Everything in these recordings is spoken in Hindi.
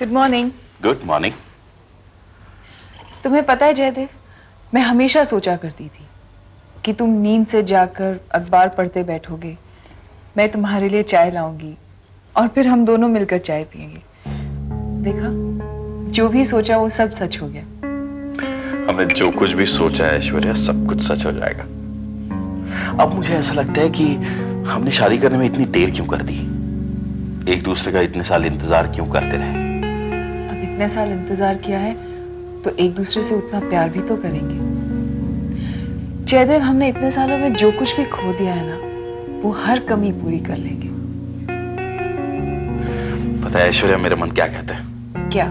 Good morning. Good morning. तुम्हें पता है जयदेव, मैं हमेशा सोचा करती थी कि तुम नींद से जाकर अखबार पढ़ते बैठोगे, मैं तुम्हारे लिए चाय लाऊंगी और फिर हम दोनों मिलकर चाय पिएंगे। देखा, जो भी सोचा वो सब सच हो गया। हमने जो कुछ भी सोचा है ऐश्वर्या, सब कुछ सच हो जाएगा। अब मुझे ऐसा लगता है कि हमने शादी करने में इतनी देर क्यों कर दी, एक दूसरे का इतने साल इंतजार क्यों करते रहे। अब इतने साल इंतजार किया है तो एक दूसरे से उतना प्यार भी तो करेंगे। जयदेव, हमने इतने सालों में जो कुछ भी खो दिया है ना, वो हर कमी पूरी कर लेंगे। पता है ऐश्वर्या, मेरा मन क्या कहता है? क्या?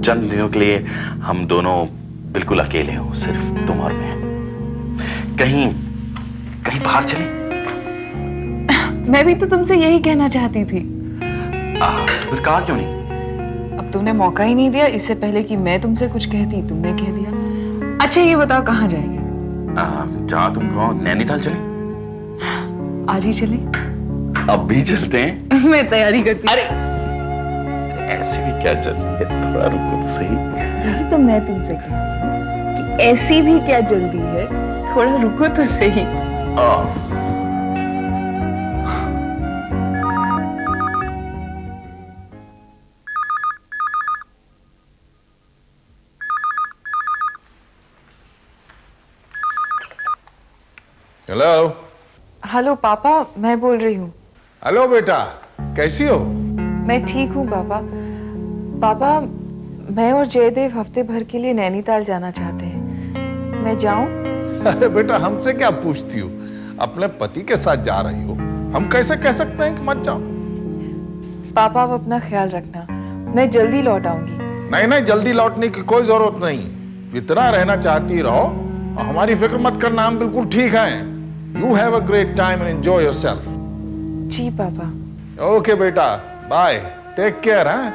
चंद दिनों के लिए हम दोनों बिल्कुल अकेले हो, सिर्फ तुम और मैं। कहीं कहीं बाहर चले। मैं भी तो तुमसे यही कहना चाहती थी। तो फिर कहा क्यों नहीं? अब तुमने मौका ही नहीं दिया। इससे पहले कि मैं तुमसे कुछ कहती, तुमने कह दिया। अच्छा ये बताओ, कहाँ जाएंगे? जहाँ तुम कहो, नैनीताल चले। आज ही चले? अब भी चलते हैं। मैं तैयारी करती। अरे ऐसी भी क्या जल्दी है, थोड़ा रुको तो सही। यही तो मैं तुमसे कह रही हूँ कि ऐसी भी क्या जल्दी है, थोड़ा रुको तो सही। हेलो। हेलो पापा, मैं बोल रही हूँ। हेलो बेटा, कैसी हो? मैं ठीक हूँ पापा। पापा, मैं और जयदेव हफ्ते भर के लिए नैनीताल जाना चाहते हैं। मैं जाऊं? अरे बेटा, हमसे क्या पूछती हो? अपने पति के साथ जा रही हो, हम कैसे कह सकते हैं कि मत जाओ? पापा आप अपना ख्याल रखना, मैं जल्दी लौट आऊंगी। नहीं नहीं, जल्दी लौटने की कोई जरूरत नहीं। जितना रहना चाहती रहो, हमारी फिक्र मत करना, हम बिल्कुल ठीक हैं। You have a great time and enjoy yourself. जी पापा। Okay बेटा, bye. Take care, हाँ?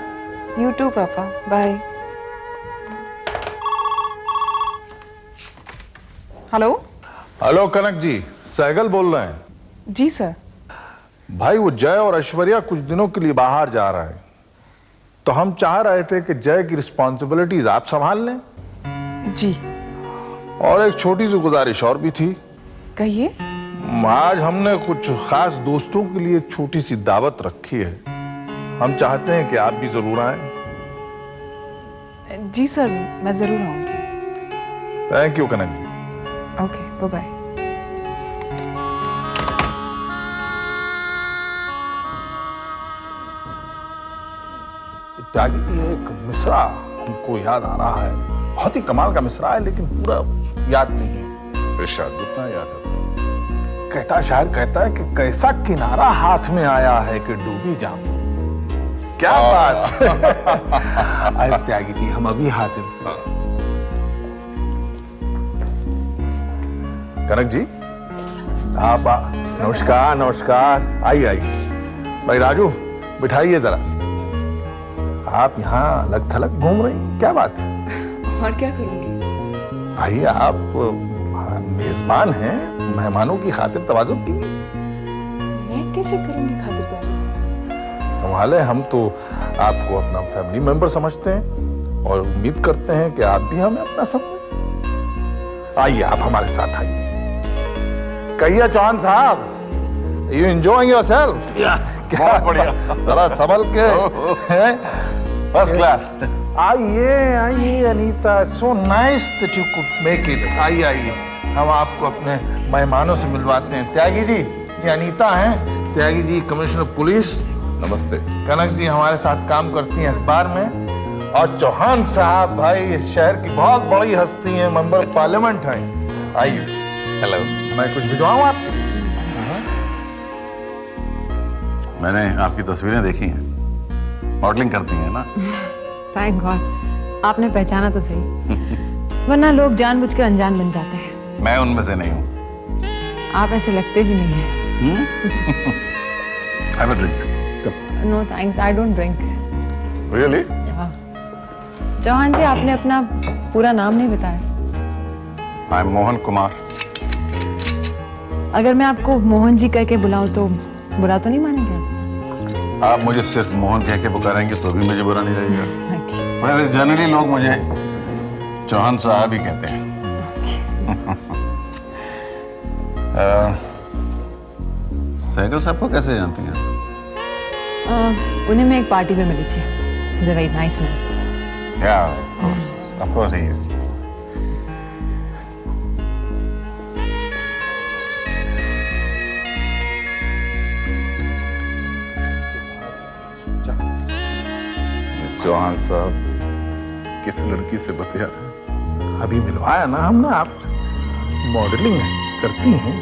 You too पापा, बाय। हेलो। हेलो कनक जी, सहगल बोल रहे हैं। जी सर। भाई वो जय और ऐश्वर्या कुछ दिनों के लिए बाहर जा रहे हैं, तो हम चाह रहे थे कि जय की रिस्पॉन्सिबिलिटीज आप संभाल लें। जी। और एक छोटी सी गुजारिश और भी थी। कहिए। आज हमने कुछ खास दोस्तों के लिए छोटी सी दावत रखी है, हम चाहते हैं कि आप भी जरूर आएं। जी सर, मैं जरूर आऊंगी। Thank you Kanak ji. Okay, bye bye. Tyagi की एक मिसरा हमको याद आ रहा है, बहुत ही कमाल का मिसरा है, लेकिन पूरा याद नहीं है। इरशाद जितना याद है। कहता शायर कहता है कि कैसा किनारा हाथ में आया है कि डूबी जाऊं। क्या बात। अरे त्यागी जी, हम अभी हाजिर। कनक जी, आप नमस्कार। नमस्कार, आइए आइए। भाई राजू, बिठाइए जरा। आप यहाँ अलग थलग घूम रही हैं, क्या बात? और क्या करूंगी? भाई आप मेजबान हैं, मेहमानों की खातिर तवाज़ुन कीजिए। मैं कैसे करूंगी खातिरदारी? कमाल है, हम तो आपको अपना फैमिली मेंबर समझते हैं और उम्मीद करते हैं कि आप भी हमें अपना समझें। आइए, आप हमारे साथ आइए। कहिए चौहान साहब, यू एंजॉयिंग योरसेल्फ? क्या बढ़िया, जरा संभल के। First class. आइए आइए Anita, so nice that you could make it. आइए आइए, हम आपको अपने मेहमानों से मिलवाते हैं। त्यागी जी, ये अनीता हैं, त्यागी जी कमिश्नर पुलिस। नमस्ते। कनक जी हमारे साथ काम करती हैं अखबार में, और चौहान साहब भाई इस शहर की बहुत बड़ी हस्ती हैं, मेंबर पार्लियामेंट हैं। आइए। हेलो, मैं कुछ भिजवाऊं आपको? मैंने आपकी तस्वीरें देखी हैं, मॉडलिंग करती हैं ना? थैंक गॉड, आपने पहचाना तो सही, वरना लोग जानबूझकर अनजान बन जाते हैं। मैं उनमें से नहीं हूँ। आप ऐसे लगते भी नहीं हैं। Have a drink. No thanks, I don't drink. Really? Chauhan ji, आपने अपना पूरा नाम नहीं बताया। I'm मोहन कुमार। अगर मैं आपको मोहन जी कह के बुलाऊं तो बुरा तो नहीं मानेंगे आप? आप मुझे सिर्फ मोहन कह के पुकारेंगे तो भी मुझे बुरा नहीं लगेगा। वैसे जनरली लोग मुझे चौहान साहब ही कहते हैं। सहगल साहब को कैसे जानती हैं? उन्हें मैं एक पार्टी में मिली थी। He's a very nice man. Yeah, of course he is. Chauhan साहब किस लड़की से बतिया रहे हैं? अभी मिलवाया ना हमने, आप मॉडलिंग करती हैं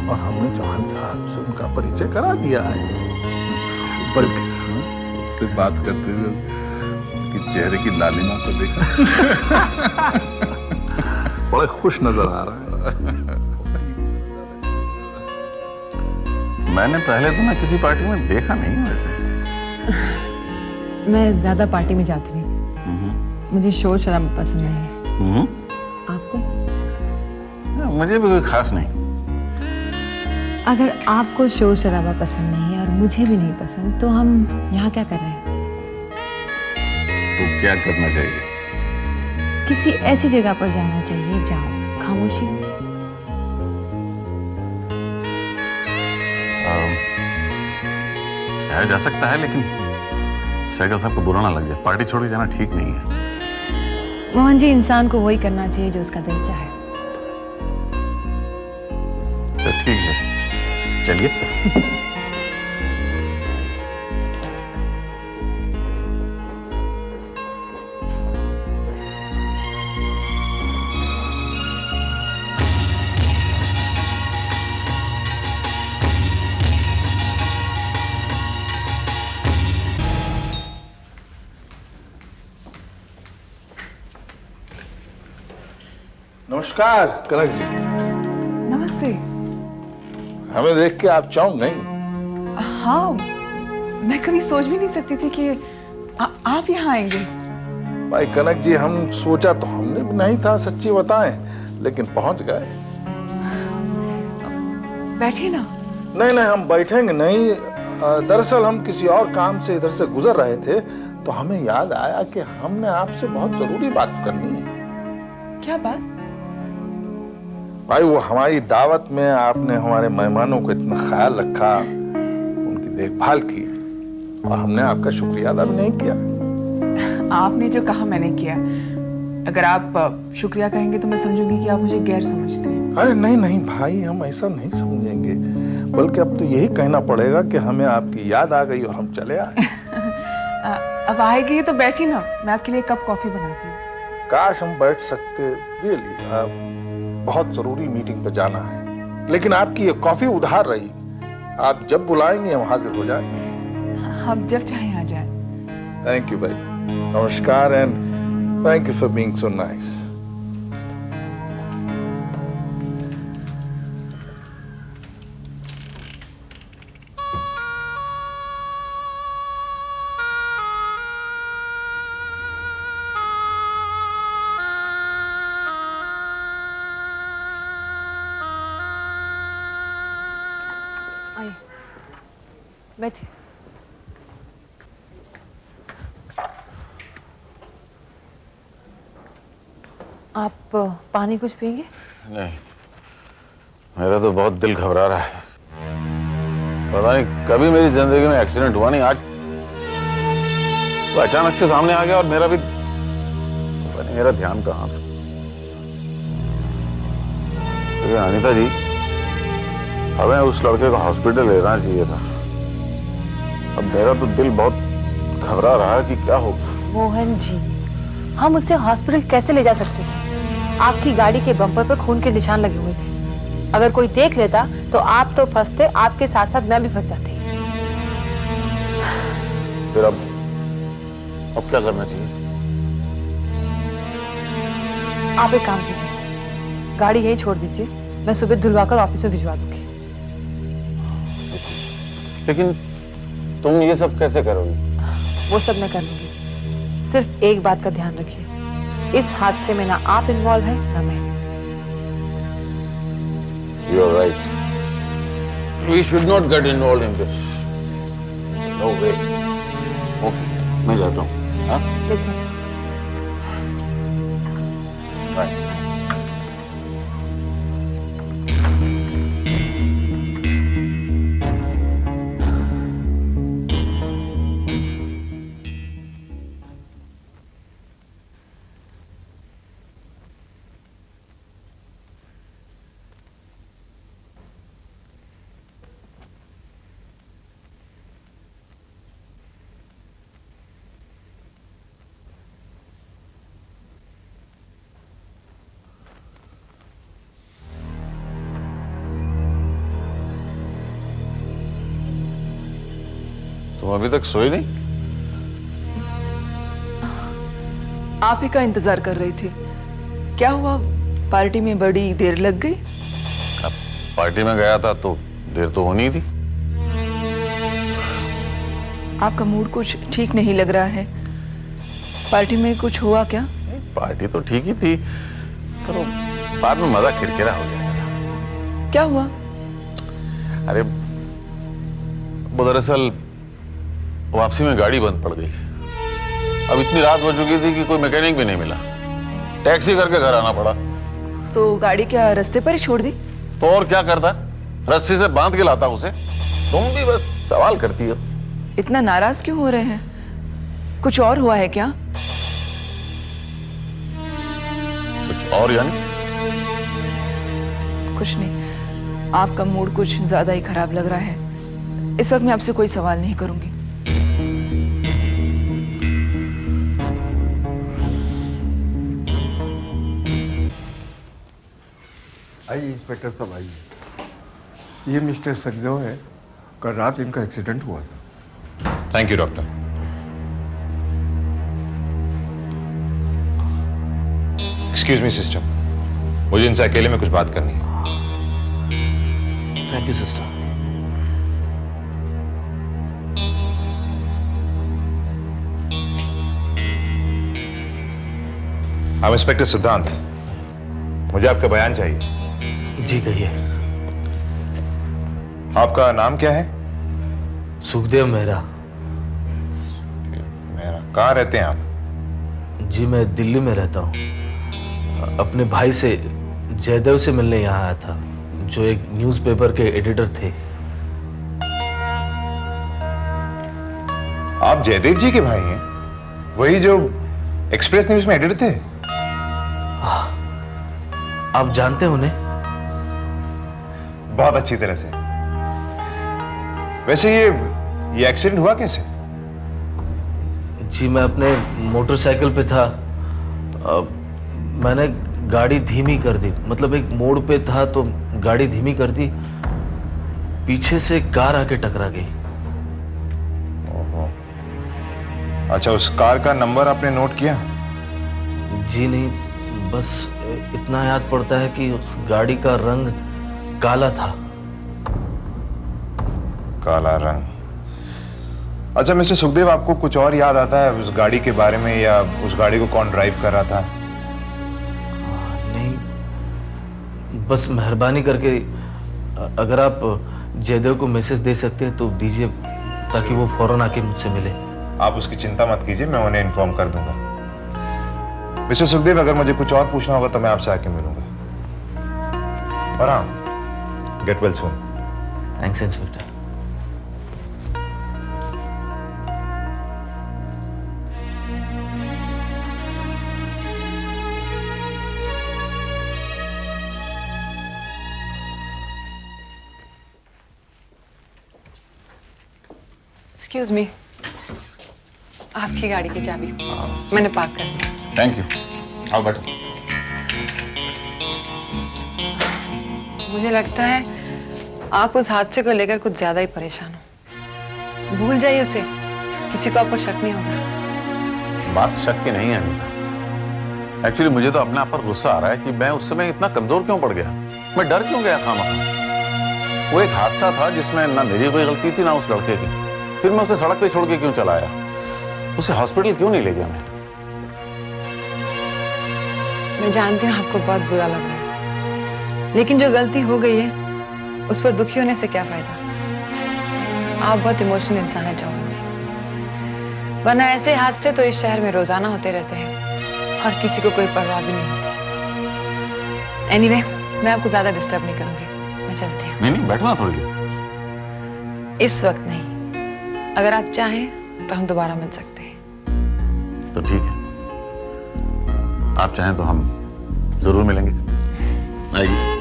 और हमने चौहान साहब से उनका परिचय करा दिया है। उससे बात करते हुए कि चेहरे की लालिमा को देखा बड़े खुश नजर आ रहा है। मैंने पहले तो मैं किसी पार्टी में देखा नहीं हूं वैसे। मैं ज्यादा पार्टी में जाती नहीं। मुझे शोर शराबा पसंद नहीं है। आपको? मुझे भी कोई खास नहीं। अगर आपको शोर शराबा पसंद नहीं है और मुझे भी नहीं पसंद, तो हम यहाँ क्या कर रहे हैं? तो क्या करना चाहिए? किसी ऐसी जगह पर जाना चाहिए जहाँ खामोशी हो। कहा जा सकता है, लेकिन सहगल साहब को बुरा ना लग जाए। पार्टी छोड़ के जाना ठीक नहीं है। मोहन जी, इंसान को वही करना चाहिए जो उसका दिल चाहे। तो ठीक है, चलिए। नमस्कार कनक जी। नमस्ते। हमें देख के आप चौंक गई? हाँ, मैं कभी सोच भी नहीं सकती थी कि आप यहाँ आएंगे। भाई कनक जी, हम सोचा तो हमने भी नहीं था, सच्ची बताएं, लेकिन पहुंच गए। बैठिए ना। नहीं, हम बैठेंगे नहीं। दरअसल हम किसी और काम से इधर से गुजर रहे थे, तो हमें याद आया कि हमने आपसे बहुत जरूरी बात करनी है। क्या बात? भाई, वो हमारी दावत में आपने हमारे मेहमानों को इतना ख्याल रखा, उनकी देखभाल की, और हमने आपका शुक्रिया अदा नहीं किया। आपने जो कहा मैंने किया। अगर आप शुक्रिया कहेंगे तो मैं समझूंगी कि आप मुझे गैर समझते हैं। अरे नहीं भाई, हम ऐसा नहीं समझेंगे, बल्कि अब तो यही कहना पड़ेगा कि हमें आपकी याद आ गई और हम चले आए। अब आएगी तो बैठी ना, मैं आपके लिए कप कॉफी बनाती हूँ। काश हम बैठ सकते। रियली बहुत जरूरी मीटिंग पे जाना है, लेकिन आपकी ये कॉफी उधार रही। आप जब बुलाएंगे हम हाजिर हो जाएंगे। आप जब चाहें आ जाएं। थैंक यू भाई। नमस्कार and thank you for being so nice. आइए, बैठिए। आप पानी कुछ पिएंगे? नहीं, मेरा तो बहुत दिल घबरा रहा है। पता नहीं कभी मेरी जिंदगी में एक्सीडेंट हुआ नहीं, आज तो अचानक से सामने आ गया और मेरा भी पता नहीं मेरा ध्यान कहाँ था। लेकिन अनीता जी, हमें उस लड़के को हॉस्पिटल लेना चाहिए था। अब मेरा तो दिल बहुत घबरा रहा है कि क्या होगा। मोहन जी, हम उसे हॉस्पिटल कैसे ले जा सकते थे? आपकी गाड़ी के बम्पर पर खून के निशान लगे हुए थे। अगर कोई देख लेता तो आप तो फंसते, आपके साथ साथ मैं भी फंस जाती। फिर अब क्या करना चाहिए? आप एक काम कीजिए, गाड़ी यहीं छोड़ दीजिए, मैं सुबह धुलवाकर ऑफिस में भिजवा दूंगी। लेकिन तुम ये सब कैसे करोगी? वो सब मैं कर लूंगी। सिर्फ एक बात का ध्यान रखिए, इस हादसे में ना आप इन्वॉल्व हैं ना मैं। You are right. We should not get involved in this. No way. Okay, मैं जाता हूँ। हाँ, देखो बाय। तुम अभी तक सोई नहीं? आप ही का इंतजार कर रही थी। क्या हुआ, पार्टी में बड़ी देर लग गई? अब पार्टी में गया था तो देर तो होनी थी। आपका मूड कुछ ठीक नहीं लग रहा है। पार्टी में कुछ हुआ क्या? पार्टी तो ठीक ही थी, पर वो बाद में मजा किरकिरा हो गया। क्या हुआ? अरे वो दरअसल वापसी में गाड़ी बंद पड़ गई। अब इतनी रात हो चुकी थी कि कोई मैकेनिक भी नहीं मिला। टैक्सी करके घर आना पड़ा। तो गाड़ी क्या रास्ते पर ही छोड़ दी? तो और क्या करता, रस्सी से बांध के लाता उसे। तुम भी बस सवाल करती हो। इतना नाराज क्यों हो रहे हैं? कुछ और हुआ है क्या? कुछ और यानी? कुछ नहीं, आपका मूड कुछ ज्यादा ही खराब लग रहा है। इस वक्त मैं आपसे कोई सवाल नहीं करूंगी। आइए इंस्पेक्टर साहब, आइए। ये मिस्टर सखदेव है, कल रात इनका एक्सीडेंट हुआ था। Thank you doctor. Excuse me sister, मुझे इनसे अकेले में कुछ बात करनी है। Thank you sister. हम इंस्पेक्टर सिद्धांत, मुझे आपका बयान चाहिए। जी कहिए। आपका नाम क्या है? सुखदेव मेहरा। मेरा। कहाँ रहते हैं आप? जी मैं दिल्ली में रहता हूँ। अपने भाई से, जयदेव से मिलने यहाँ आया था, जो एक न्यूज़पेपर के एडिटर थे। आप जयदेव जी के भाई हैं? वही जो एक्सप्रेस न्यूज में एडिटर थे? आप जानते हैं उन्हें? बहुत अच्छी तरह से। वैसे ये एक्सीडेंट हुआ कैसे? जी मैं अपने मोटरसाइकिल पे था। मैंने गाड़ी धीमी कर दी, मतलब एक मोड़ पे था तो गाड़ी धीमी कर दी। पीछे से कार आके टकरा गई। ओहो। अच्छा, उस कार का नंबर आपने नोट किया? जी नहीं, बस इतना याद पड़ता है कि उस गाड़ी का रंग काला था। काला रंग। अच्छा मिस्टर सुखदेव, आपको कुछ और याद आता है उस गाड़ी के बारे में, या उस गाड़ी को कौन ड्राइव कर रहा था? नहीं, बस मेहरबानी करके अगर आप जयदेव को मैसेज दे सकते हैं तो दीजिए, ताकि वो फौरन आके मुझसे मिले। आप उसकी चिंता मत कीजिए, मैं उन्हें इन्फॉर्म कर दूंगा। मिस्टर सुखदेव, अगर मुझे कुछ और पूछना होगा तो मैं आपसे आके मिलूंगा। और हाँ, get well soon. Thanks inspector. Excuse me, आपकी गाड़ी की चाबी मैंने पार्क कर दी। Thank you. आओ बैठो। मुझे लगता है आप उस हादसे को लेकर कुछ ज्यादा ही परेशान हो। भूल जाइए उसे, किसी को आप पर शक नहीं होगा। बात शक की नहीं है अनीता। एक्चुअली मुझे तो अपने आप पर गुस्सा आ रहा है कि मैं उस समय इतना कमजोर क्यों पड़ गया। मैं डर क्यों गया खामखा। वो एक हादसा था जिसमें ना मेरी कोई गलती थी ना उस लड़के की। फिर मैं उसे सड़क पे छोड़ के क्यों चला आया? उसे हॉस्पिटल क्यों नहीं ले गया मैं जानती हूँ आपको बहुत बुरा लग रहा है, लेकिन जो गलती हो गई है उस पर दुखी होने से क्या फायदा। आप बहुत इमोशनल इंसान है जवान जी, वरना ऐसे हादसे तो इस शहर में रोजाना होते रहते हैं और किसी को कोई परवाह भी नहीं होती। एनीवे, मैं आपको ज्यादा डिस्टर्ब नहीं करूंगी, मैं चलती हूँ। नहीं बैठो ना थोड़ी देर। इस वक्त नहीं, अगर आप चाहें तो हम दोबारा मिल सकते हैं। तो ठीक है, आप चाहें तो हम जरूर मिलेंगे। आइए।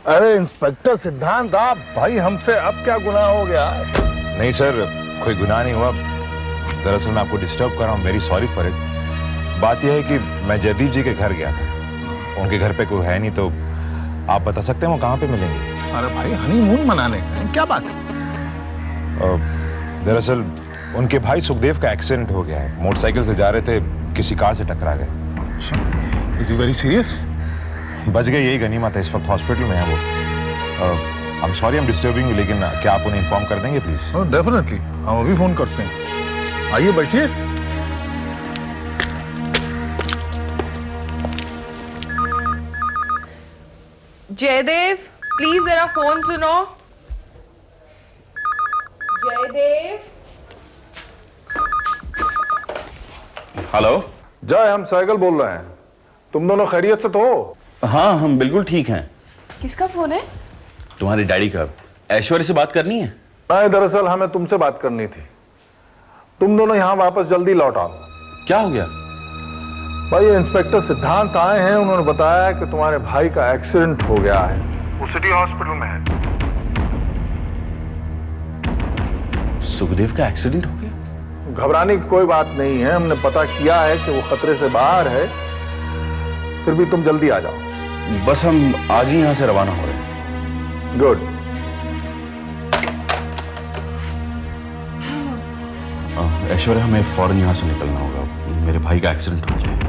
अरे इंस्पेक्टर सिद्धांत, आप भाई हमसे अब क्या गुनाह हो गया? नहीं सर, कोई गुनाह नहीं हुआ। दरअसल मैं आपको डिस्टर्ब कर रहा हूँ, वेरी सॉरी फॉर इट। बात यह है कि मैं जयदीप जी के घर गया था, उनके घर पे कोई है नहीं, तो आप बता सकते हैं वो कहाँ पे मिलेंगे? अरे भाई हनीमून मनाने गए, क्या बात है? दरअसल उनके भाई सुखदेव का एक्सीडेंट हो गया है, मोटरसाइकिल से जा रहे थे, किसी कार से टकरा गए। Is he very serious? बच गए, यही गनीमत है। इस वक्त हॉस्पिटल में है वो। I am sorry, I am disturbing you, लेकिन क्या आप उन्हें इन्फॉर्म कर देंगे प्लीज? डेफिनेटली, हम अभी फोन करते हैं। आइए बैठिए। जयदेव, प्लीज जरा फोन सुनो। जयदेव। हेलो। जय, हम साइकिल बोल रहे हैं। तुम दोनों खैरियत से तो हो? हाँ, हम बिल्कुल ठीक हैं। किसका फोन है? तुम्हारे डैडी का। ऐश्वर्य से बात करनी है? नहीं, दरअसल हमें तुमसे बात करनी थी। तुम दोनों यहाँ वापस जल्दी लौट आओ। क्या हो गया? भाई इंस्पेक्टर सिद्धांत आए हैं, उन्होंने बताया कि तुम्हारे भाई का एक्सीडेंट हो गया है, वो सिटी हॉस्पिटल में है। सुखदेव का एक्सीडेंट हो गया? घबराने की कोई बात नहीं है, हमने पता किया है कि वो खतरे से बाहर है। फिर भी तुम जल्दी आ जाओ। बस हम आज ही यहां से रवाना हो रहे हैं। गुड। ऐश्वर्या, हमें फौरन यहां से निकलना होगा, मेरे भाई का एक्सीडेंट हो गया है।